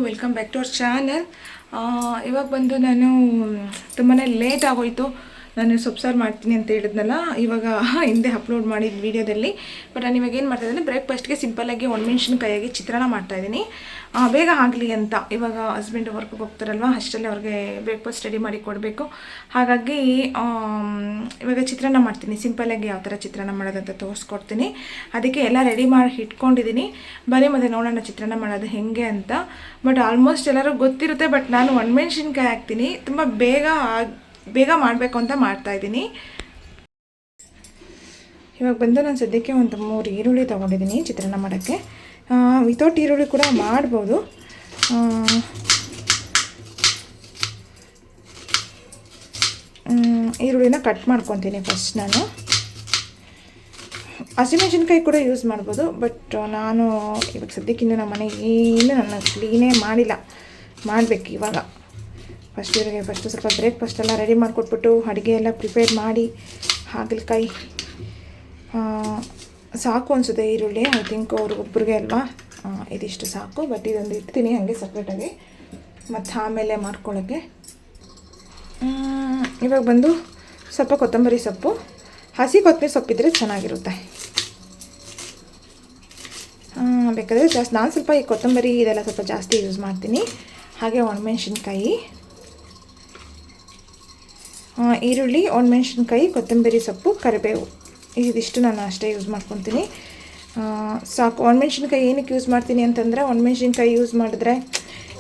Welcome back to our channel. ಇವಾಗ ಬಂದು ನಾನು ತುಂಬಾ ಲೇಟ್ ಆಗೋಯಿತು. ನಾನು ಸೊಪ್ಪು ಸಾರು ಮಾಡ್ತೀನಿ ಅಂತ ಹೇಳಿದ್ನಲ್ಲ, ಇವಾಗ ಹಿಂದೆ ಅಪ್ಲೋಡ್ ಮಾಡಿದ ವೀಡಿಯೋದಲ್ಲಿ. ಬಟ್ ನಾನು ಇವಾಗ ಏನು ಮಾಡ್ತಾಯಿದ್ದೀನಿ, ಬ್ರೇಕ್ಫಾಸ್ಟ್ಗೆ ಸಿಂಪಲ್ಲಾಗಿ ಒಣಮೆಣ್ಸಿನ್ಕಾಯಿಯಾಗಿ ಚಿತ್ರಾನ್ನ ಮಾಡ್ತಾಯಿದ್ದೀನಿ. ಬೇಗ ಆಗಲಿ ಅಂತ. ಇವಾಗ ಹಸ್ಬೆಂಡ್ ವರ್ಕ್ಗೆ ಹೋಗ್ತಾರಲ್ವ, ಅಷ್ಟರಲ್ಲಿ ಅವ್ರಿಗೆ ಬ್ರೇಕ್ಫಾಸ್ಟ್ ರೆಡಿ ಮಾಡಿ ಕೊಡಬೇಕು. ಹಾಗಾಗಿ ಇವಾಗ ಚಿತ್ರಾನ್ನ ಮಾಡ್ತೀನಿ. ಸಿಂಪಲ್ಲಾಗಿ ಯಾವ ಥರ ಚಿತ್ರಾನ್ನ ಮಾಡೋದಂತ ತೋರಿಸ್ಕೊಡ್ತೀನಿ. ಅದಕ್ಕೆ ಎಲ್ಲ ರೆಡಿ ಮಾಡಿ ಇಟ್ಕೊಂಡಿದ್ದೀನಿ. ಬರೀ ಮತ್ತೆ ನೋಡೋಣ ಚಿತ್ರಾನ್ನ ಮಾಡೋದು ಹೇಗೆ ಅಂತ. ಬಟ್ ಆಲ್ಮೋಸ್ಟ್ ಎಲ್ಲರೂ ಗೊತ್ತಿರುತ್ತೆ. ಬಟ್ ನಾನು ಒಣಮೆಣ್ಸಿನ್ಕಾಯಿ ಹಾಕ್ತೀನಿ. ತುಂಬ ಬೇಗ ಮಾಡಬೇಕು ಅಂತ ಮಾಡ್ತಾಯಿದ್ದೀನಿ. ಇವಾಗ ಬಂದು ನಾನು ಸದ್ಯಕ್ಕೆ ಒಂದು 3 ಈರುಳ್ಳಿ ತೊಗೊಂಡಿದ್ದೀನಿ ಚಿತ್ರಾನ್ನ ಮಾಡೋಕ್ಕೆ. ವಿತೌಟ್ ಈರುಳ್ಳಿ ಕೂಡ ಮಾಡ್ಬೋದು. ಈರುಳ್ಳಿನ ಕಟ್ ಮಾಡ್ಕೊತೀನಿ ಫಸ್ಟ್. ನಾನು ಹಸಿಮೆಣಸಿನ್ಕಾಯಿ ಕೂಡ ಯೂಸ್ ಮಾಡ್ಬೋದು. ಬಟ್ ನಾನು ಇವಾಗ ಸದ್ಯಕ್ಕಿಂತ ನಮ್ಮ ಮನೆಗೆ ಏನು ನನ್ನ ಕ್ಲೀನೇ ಮಾಡಿಲ್ಲ, ಮಾಡಬೇಕು ಇವಾಗ. ಫಸ್ಟು ಸ್ವಲ್ಪ ಬ್ರೇಕ್ಫಾಸ್ಟ್ ಎಲ್ಲ ರೆಡಿ ಮಾಡಿಕೊಟ್ಬಿಟ್ಟು ಅಡುಗೆ ಎಲ್ಲ ಪ್ರಿಪೇರ್ ಮಾಡಿ, ಹಾಗಲಕಾಯಿ ಸಾಕು ಅನಿಸುತ್ತೆ ಈರುಳ್ಳಿ. ಐ ಥಿಂಕ್ ಅವ್ರಿಗೊಬ್ಬರಿಗೆ ಅಲ್ವಾ, ಇದಿಷ್ಟು ಸಾಕು. ಬಟ್ ಇದೊಂದು ಇಡ್ತೀನಿ ಹಾಗೆ ಸಪ್ರೇಟಾಗಿ, ಮತ್ತು ಆಮೇಲೆ ಮಾಡ್ಕೊಳ್ಳೋಕ್ಕೆ. ಇವಾಗ ಬಂದು ಸ್ವಲ್ಪ ಕೊತ್ತಂಬರಿ ಸೊಪ್ಪು, ಹಸಿ ಕೊತ್ತಂಬರಿ ಸೊಪ್ಪಿದ್ರೆ ಚೆನ್ನಾಗಿರುತ್ತೆ. ಬೇಕಾದರೆ ಜಾಸ್ತಿ ನಾನು ಸ್ವಲ್ಪ ಈ ಕೊತ್ತಂಬರಿ ಇದೆಲ್ಲ ಸ್ವಲ್ಪ ಜಾಸ್ತಿ ಯೂಸ್ ಮಾಡ್ತೀನಿ. ಹಾಗೆ ಒಣಮೆಣ್ಸಿನ್ಕಾಯಿ, ಈರುಳ್ಳಿ, ಒಣಮೆಣ್ಸಿನ್ಕಾಯಿ, ಕೊತ್ತಂಬರಿ ಸೊಪ್ಪು, ಕರಿಬೇವು, ಇದಿಷ್ಟು ನಾನು ಅಷ್ಟೇ ಯೂಸ್ ಮಾಡ್ಕೊತೀನಿ. ಸಾಕು. ಒಣಮೆಣ್ಸಿನ್ಕಾಯಿ ಏನಕ್ಕೆ ಯೂಸ್ ಮಾಡ್ತೀನಿ ಅಂತಂದರೆ, ಒಣಮೆಣ್ಸಿನ್ಕಾಯಿ ಯೂಸ್ ಮಾಡಿದ್ರೆ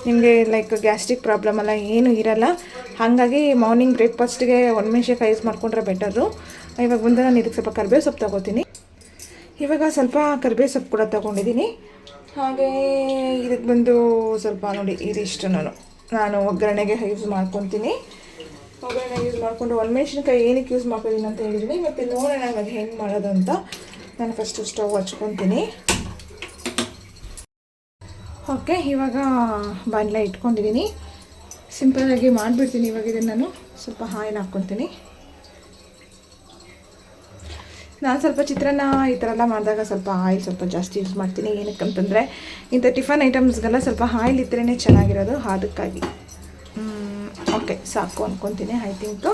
ನಿಮಗೆ ಲೈಕ್ ಗ್ಯಾಸ್ಟ್ರಿಕ್ ಪ್ರಾಬ್ಲಮ್ ಎಲ್ಲ ಏನೂ ಇರೋಲ್ಲ. ಹಾಗಾಗಿ ಮಾರ್ನಿಂಗ್ ಬ್ರೇಕ್ಫಾಸ್ಟಿಗೆ ಒಣಮೆಣ್ಸಿನ್ಕಾಯಿ ಯೂಸ್ ಮಾಡಿಕೊಂಡ್ರೆ ಬೆಟರು. ಇವಾಗ ಬಂದು ನಾನು ಇದಕ್ಕೆ ಸ್ವಲ್ಪ ಕರಿಬೇವು ಸೊಪ್ಪು ತೊಗೋತೀನಿ. ಇವಾಗ ಸ್ವಲ್ಪ ಕರಿಬೇವು ಸೊಪ್ಪು ಕೂಡ ತೊಗೊಂಡಿದ್ದೀನಿ. ಹಾಗೆ ಇದಕ್ಕೆ ಬಂದು ಸ್ವಲ್ಪ ನೋಡಿ ಇದಿಷ್ಟು ನಾನು ಒಗ್ಗರಣೆಗೆ ಯೂಸ್ ಮಾಡ್ಕೊತೀನಿ. ಒಗ್ಗರಣೆ ಯೂಸ್ ಮಾಡಿಕೊಂಡು ಒಣಮೆಣ್ಸಿನ್ಕಾಯಿ ಏನಕ್ಕೆ ಯೂಸ್ ಮಾಡ್ಕೊತೀನಿ ಅಂತ ಹೇಳಿದ್ದೀನಿ. ಮತ್ತು ನೋಡೋಣ ಇವಾಗ ಹೆಂಗೆ ಮಾಡೋದು ಅಂತ. ನಾನು ಫಸ್ಟು ಸ್ಟವ್ ಹಚ್ಕೊತೀನಿ. ಓಕೆ, ಇವಾಗ ಬಾಣಲೆ ಇಟ್ಕೊಂಡಿದ್ದೀನಿ. ಸಿಂಪಲ್ಲಾಗಿ ಮಾಡಿಬಿಡ್ತೀನಿ. ಇವಾಗ ಇದನ್ನು ನಾನು ಸ್ವಲ್ಪ ಆಯಿಲ್ ಹಾಕ್ಕೊತೀನಿ. ನಾನು ಸ್ವಲ್ಪ ಚಿತ್ರಾನ್ನ ಈ ಥರ ಎಲ್ಲ ಮಾಡಿದಾಗ ಸ್ವಲ್ಪ ಆಯಿಲ್ ಸ್ವಲ್ಪ ಜಾಸ್ತಿ ಯೂಸ್ ಮಾಡ್ತೀನಿ. ಏನಕ್ಕಂತಂದರೆ ಇಂಥ ಟಿಫನ್ ಐಟಮ್ಸ್ಗೆಲ್ಲ ಸ್ವಲ್ಪ ಆಯಿಲ್ ಇದ್ರೇ ಚೆನ್ನಾಗಿರೋದು, ಅದಕ್ಕಾಗಿ. ಓಕೆ, ಸಾಕು ಅಂದ್ಕೊತೀನಿ ಐ ಥಿಂಕು.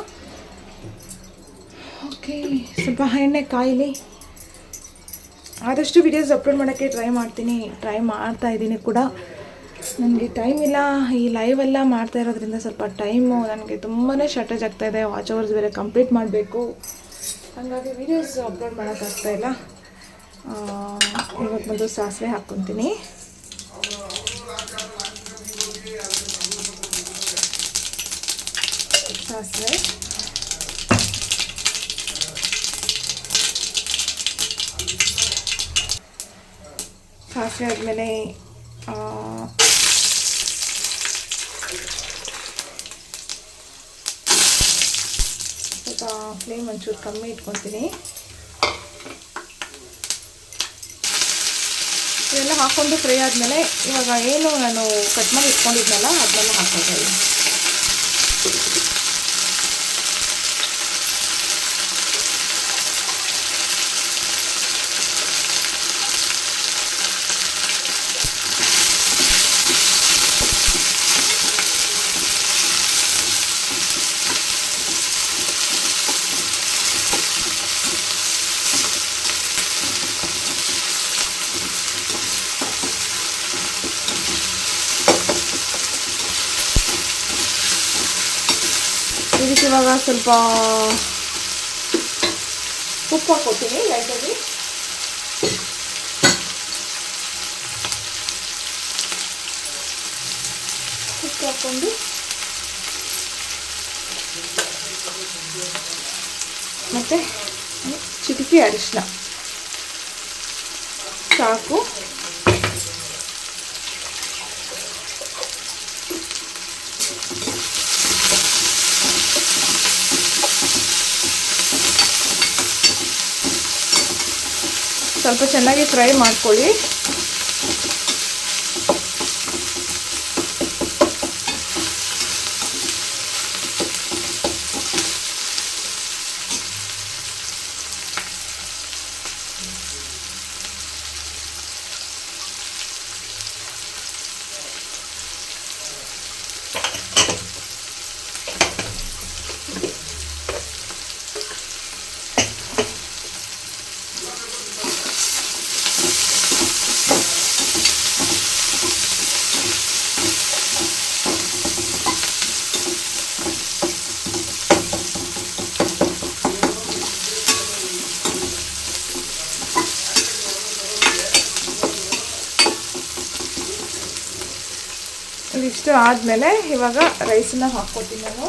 ಓಕೆ, ಸ್ವಲ್ಪ ಎಣ್ಣೆ ಕಾಯಿಲಿ. ಆದಷ್ಟು ವೀಡಿಯೋಸ್ ಅಪ್ಲೋಡ್ ಮಾಡೋಕ್ಕೆ ಟ್ರೈ ಮಾಡ್ತಾಯಿದ್ದೀನಿ ಕೂಡ. ನನಗೆ ಟೈಮ್ ಇಲ್ಲ. ಈ ಲೈವೆಲ್ಲ ಮಾಡ್ತಾ ಇರೋದ್ರಿಂದ ಸ್ವಲ್ಪ ಟೈಮು ನನಗೆ ತುಂಬಾ ಶಾರ್ಟೇಜ್ ಆಗ್ತಾಯಿದೆ. ವಾಚ್ ಅವರ್ಸ್ ಬೇರೆ ಕಂಪ್ಲೀಟ್ ಮಾಡಬೇಕು. ಹಾಗಾಗಿ ವೀಡಿಯೋಸ್ ಅಪ್ಲೋಡ್ ಮಾಡೋಕ್ಕಾಗ್ತಾಯಿಲ್ಲ. ಇವತ್ತು ಬಂದು ಸಾಸಿವೆ ಹಾಕ್ಕೊತೀನಿ. ಸಾಸಿವೆ ಆದಮೇಲೆ ಸ್ವಲ್ಪ ಫ್ಲೇಮ್ ಒಂಚೂರು ಕಮ್ಮಿ ಇಟ್ಕೊತೀನಿ. ಇದೆಲ್ಲ ಹಾಕ್ಕೊಂಡು ಫ್ರೈ ಆದಮೇಲೆ ಇವಾಗ ಏನು ನಾನು ಕಟ್ ಮಾಡಿ ಇಟ್ಕೊಂಡಿದ್ನಲ್ಲ ಅದನ್ನೆಲ್ಲ ಹಾಕ್ಕೊಳ್ತಾ ಇದ್ದೀನಿ. ಇದಕ್ಕೆ ಇವಾಗ ಸ್ವಲ್ಪ ಉಪ್ಪು ಹಾಕ್ಕೊತೀನಿ ಲೈಟಾಗಿ. ಉಪ್ಪು ಹಾಕ್ಕೊಂಡು ಮತ್ತು ಚಿಟಿಕೆ ಅರಿಶಿನ ಸಾಕು. ಸ್ವಲ್ಪ ಚೆನ್ನಾಗಿ ಫ್ರೈ ಮಾಡ್ಕೊಳ್ಳಿ. ಇದಿಷ್ಟು ಆದಮೇಲೆ ಇವಾಗ ರೈಸನ್ನ ಹಾಕ್ಕೊತೀನಿ ನಾನು.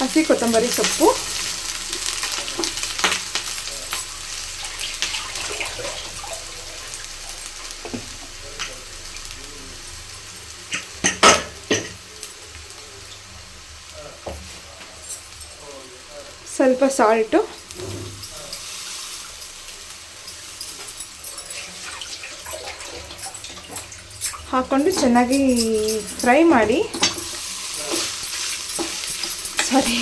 ಹಸಿ ಕೊತ್ತಂಬರಿ ಸೊಪ್ಪು, ಸ್ವಲ್ಪ ಸಾಲ್ಟು, ಹಾಕ್ಕೊಂಡು ಚೆನ್ನಾಗಿ ಫ್ರೈ ಮಾಡಿ, ಸಾರಿ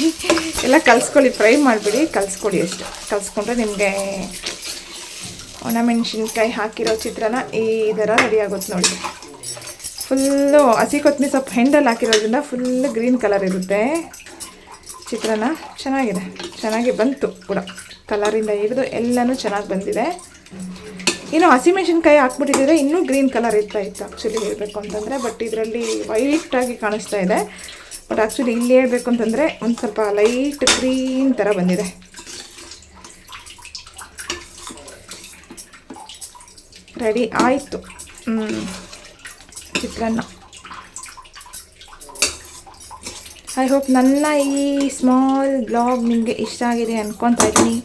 ಎಲ್ಲ ಕಲಿಸ್ಕೊಳ್ಳಿ, ಫ್ರೈ ಮಾಡಿಬಿಡಿ, ಕಲಿಸ್ಕೊಳ್ಳಿ ಅಷ್ಟು. ಕಲಿಸ್ಕೊಂಡ್ರೆ ನಿಮಗೆ ಒಣಮೆಣ್ಸಿನ್ಕಾಯಿ ಹಾಕಿರೋ ಚಿತ್ರಾನ್ನ ಈ ಥರ ರೆಡಿ ಆಗುತ್ತೆ ನೋಡಿ. ಫುಲ್ಲು ಹಸಿ ಕೊತ್ತಂಬರಿ ಸೊಪ್ಪು ಹೆಂಡಲ್ಲಿ ಹಾಕಿರೋದ್ರಿಂದ ಫುಲ್ ಗ್ರೀನ್ ಕಲರ್ ಇರುತ್ತೆ ಚಿತ್ರಾನ್ನ. ಚೆನ್ನಾಗಿದೆ, ಚೆನ್ನಾಗಿ ಬಂತು ಕೂಡ, ಕಲರಿಂದ ಹಿಡಿದು ಎಲ್ಲನೂ ಚೆನ್ನಾಗಿ ಬಂದಿದೆ. ಇನ್ನು ಹಸಿಮೆಣ್ಸಿನ್ಕಾಯಿ ಹಾಕ್ಬಿಟ್ಟಿದ್ರೆ ಇನ್ನೂ ಗ್ರೀನ್ ಕಲರ್ ಇತ್ತು ಆ್ಯಕ್ಚುಲಿ ಹೇಳಬೇಕು ಅಂತಂದರೆ. ಬಟ್ ಇದರಲ್ಲಿ ವೈಟಾಗಿ ಕಾಣಿಸ್ತಾ ಇದೆ. ಬಟ್ ಆ್ಯಕ್ಚುಲಿ ಇಲ್ಲಿ ಹೇಳಬೇಕು ಅಂತಂದರೆ ಒಂದು ಸ್ವಲ್ಪ ಲೈಟ್ ಗ್ರೀನ್ ಥರ ಬಂದಿದೆ. ರೆಡಿ ಆಯಿತು ಚಿತ್ರಾನ್ನ. ಐ ಹೋಪ್ ನನ್ನ ಈ ಸ್ಮಾಲ್ ಬ್ಲಾಗ್ ನಿಮಗೆ ಇಷ್ಟ ಆಗಿದೆ ಅಂದ್ಕೊತಾ ಇದ್ದೀನಿ.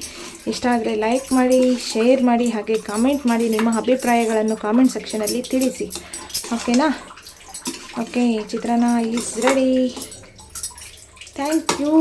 ಇಷ್ಟ ಆದರೆ ಲೈಕ್ ಮಾಡಿ, ಶೇರ್ ಮಾಡಿ, ಹಾಗೆ ಕಾಮೆಂಟ್ ಮಾಡಿ. ನಿಮ್ಮ ಅಭಿಪ್ರಾಯಗಳನ್ನು ಕಾಮೆಂಟ್ ಸೆಕ್ಷನಲ್ಲಿ ತಿಳಿಸಿ, ಓಕೆನಾ? Okay, chitranna is ready. Thank you.